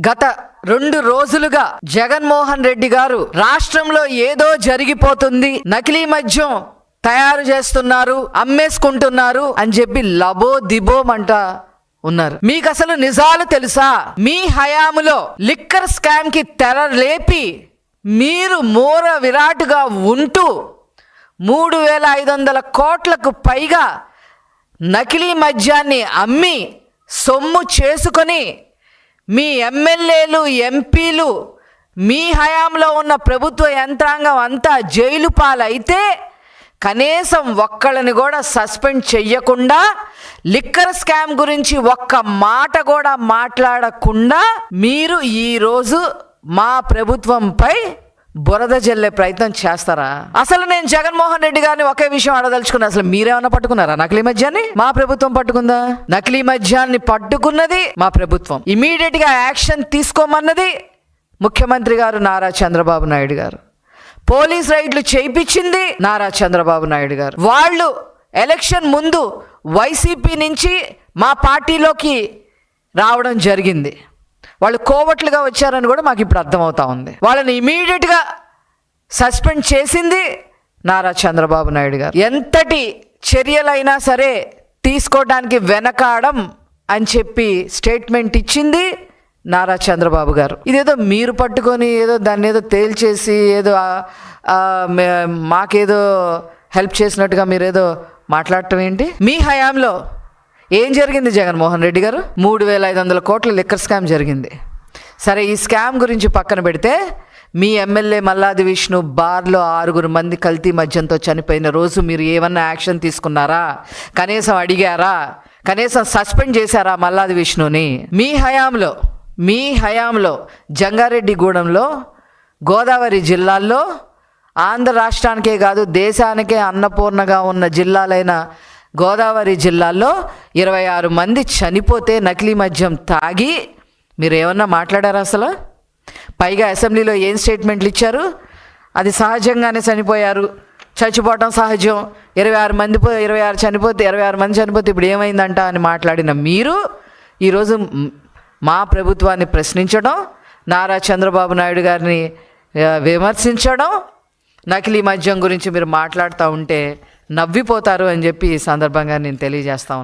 గత 2 రోజులుగా జగన్మోహన్ రెడ్డి గారు రాష్ట్రంలో ఏదో జరిగిపోతుంది, నకిలీ మద్యం తయారు చేస్తున్నారు, అమ్మేసుకుంటున్నారు అని చెప్పి లబో దిబోమంట ఉన్నారు. మీకు అసలు నిజాలు తెలుసా? మీ హయాములో లిక్కర్ స్కామ్ కి తెర లేపి మీరు మూర విరాటుగా ఉంటూ 3,500 కోట్లకు పైగా నకిలీ మద్యాన్ని అమ్మి సొమ్ము చేసుకొని మీ ఎమ్మెల్యేలు, ఎంపీలు, మీ హయాంలో ఉన్న ప్రభుత్వ యంత్రాంగం అంతా జైలు పాలైతే కనీసం ఒక్కళ్ళని కూడా సస్పెండ్ చెయ్యకుండా, లిక్కర్ స్కామ్ గురించి ఒక్క మాట కూడా మాట్లాడకుండా మీరు ఈరోజు మా ప్రభుత్వంపై బురద జల్లే ప్రయత్నం చేస్తారా? అసలు నేను జగన్మోహన్ రెడ్డి గారిని ఒకే విషయం అడదలుచుకున్నా, అసలు మీరేమన్నా పట్టుకున్నారా నకిలీ మద్యాన్ని? మా ప్రభుత్వం పట్టుకుందా? నకిలీ మద్యాన్ని పట్టుకున్నది మా ప్రభుత్వం. ఇమీడియట్ గా యాక్షన్ తీసుకోమన్నది ముఖ్యమంత్రి గారు నారా చంద్రబాబు నాయుడు గారు. పోలీస్ రైడ్లు చేయించింది నారా చంద్రబాబు నాయుడు గారు. వాళ్ళు ఎలక్షన్ ముందు వైసీపీ నుంచి మా పార్టీలోకి రావడం జరిగింది. వాళ్ళు కోవట్లుగా వచ్చారని కూడా మాకు ఇప్పుడు అర్థమవుతా ఉంది. వాళ్ళని ఇమీడియట్గా సస్పెండ్ చేసింది నారా చంద్రబాబు నాయుడు గారు. ఎంతటి చర్యలైనా సరే తీసుకోవడానికి వెనకాడం అని చెప్పి స్టేట్మెంట్ ఇచ్చింది నారా చంద్రబాబు గారు. ఇదేదో మీరు పట్టుకొని ఏదో దాన్ని ఏదో తేల్చేసి ఏదో మాకేదో హెల్ప్ చేసినట్టుగా మీరేదో మాట్లాడటం ఏంటి? మీ హయాంలో ఏం జరిగింది జగన్మోహన్ రెడ్డి గారు? 3,500 కోట్ల లిక్కర్ స్కామ్ జరిగింది. సరే, ఈ స్కామ్ గురించి పక్కన పెడితే మీ ఎమ్మెల్యే మల్లాది విష్ణు బార్లో 6 మంది కల్తీ మద్యంతో చనిపోయిన రోజు మీరు ఏమన్నా యాక్షన్ తీసుకున్నారా? కనీసం అడిగారా? కనీసం సస్పెండ్ చేశారా మల్లాది విష్ణుని? మీ హయాంలో జంగారెడ్డిగూడెంలో, గోదావరి జిల్లాల్లో, ఆంధ్ర రాష్ట్రానికే కాదు దేశానికే అన్నపూర్ణగా ఉన్న జిల్లాలైన గోదావరి జిల్లాల్లో 26 మంది చనిపోతే నకిలీ మద్యం తాగి మీరు ఏమన్నా మాట్లాడారా అసలు? పైగా అసెంబ్లీలో ఏం స్టేట్మెంట్లు ఇచ్చారు? అది సహజంగానే చనిపోయారు, చచ్చిపోవటం సహజం, 26 మంది చనిపోతే ఇప్పుడు ఏమైందంట అని మాట్లాడిన మీరు ఈరోజు మా ప్రభుత్వాన్ని ప్రశ్నించడం, నారా చంద్రబాబు నాయుడు గారిని విమర్శించడం, నకిలీ మద్యం గురించి మీరు మాట్లాడుతూ ఉంటే నవ్విపోతారు అని చెప్పి ఈ సందర్భంగా నేను తెలియజేస్తా ఉన్నాను.